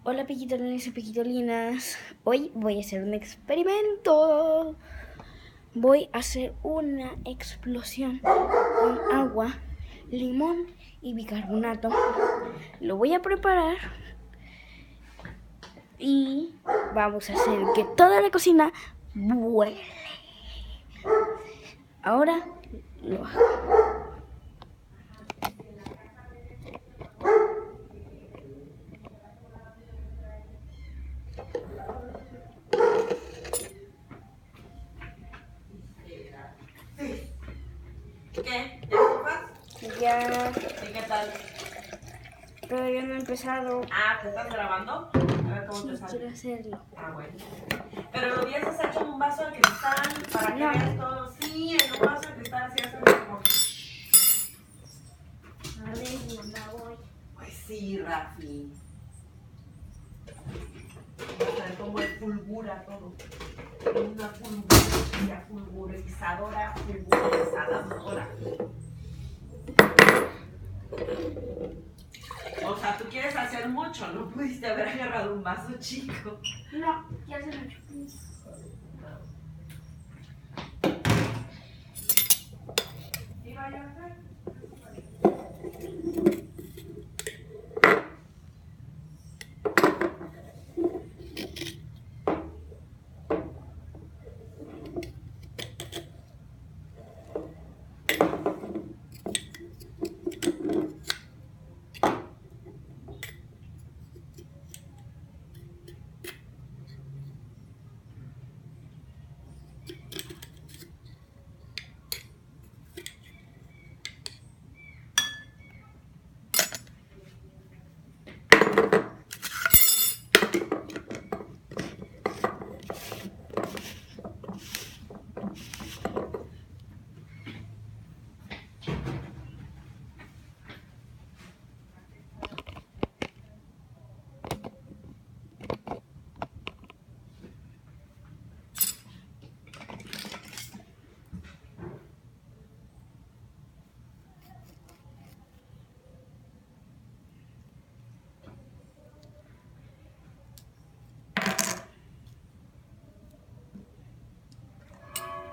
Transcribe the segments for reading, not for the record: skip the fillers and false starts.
Hola piquitolines y piquitolinas. Hoy voy a hacer un experimento. Voy a hacer una explosión con agua, limón y bicarbonato. Lo voy a preparar y vamos a hacer que toda la cocina vuele. Ahora lo hago. ¿Qué? ¿Ya estufas? Ya, ¿Y qué tal? todavía no he empezado. ¿te estás grabando? A ver cómo Sí, te sale. quiero hacerlo. Bueno. Pero lo hubieses hecho en un vaso de cristal para que No. veas todo. Sí, en un vaso de cristal así haces como. A ver, mamá, voy. Pues sí, Rafi. O sea, como el fulgura todo. Una fulgurizadora. O sea, tú quieres hacer mucho, no pudiste haber agarrado un vaso chico. No, ya se me chupó. ¿Sí vaya a hacer?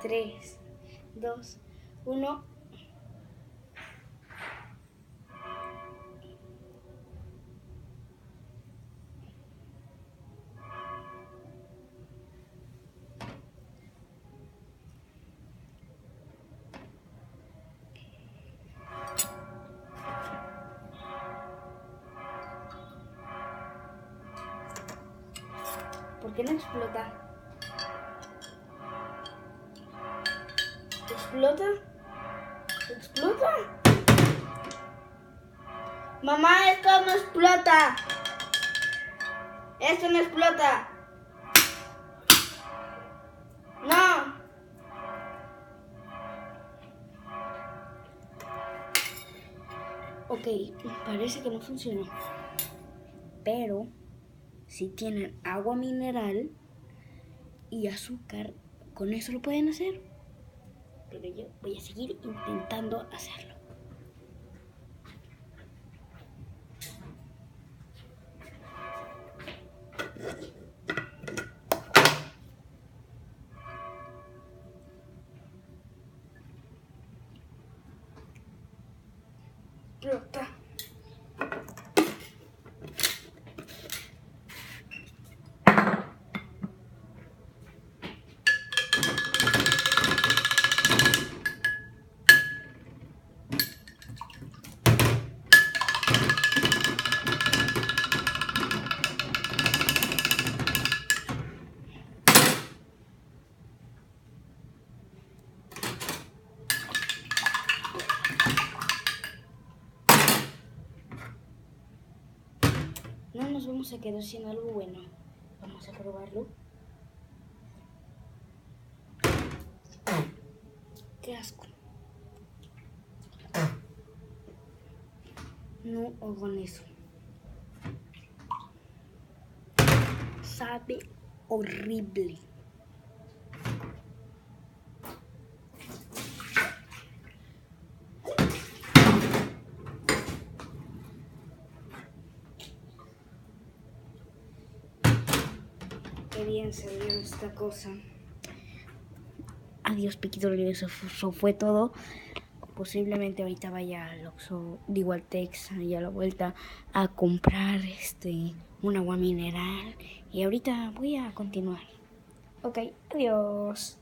Tres, dos, uno. ¿Por qué no explota? ¿Explota? ¿Explota? Mamá, esto no explota. Esto no explota. No. Ok, parece que no funcionó. Pero si tienen agua mineral y azúcar, con eso lo pueden hacer. Pero yo voy a seguir intentando hacerlo. Explota. No nos vamos a quedar sin algo bueno. Vamos a probarlo. Qué asco. No hagan eso. Sabe horrible. Qué bien salió esta cosa. Adiós, Piquito, eso fue todo. Posiblemente ahorita vaya al Oxxo, digo al Tex, y a la vuelta a comprar un agua mineral. Y ahorita voy a continuar. Ok, adiós.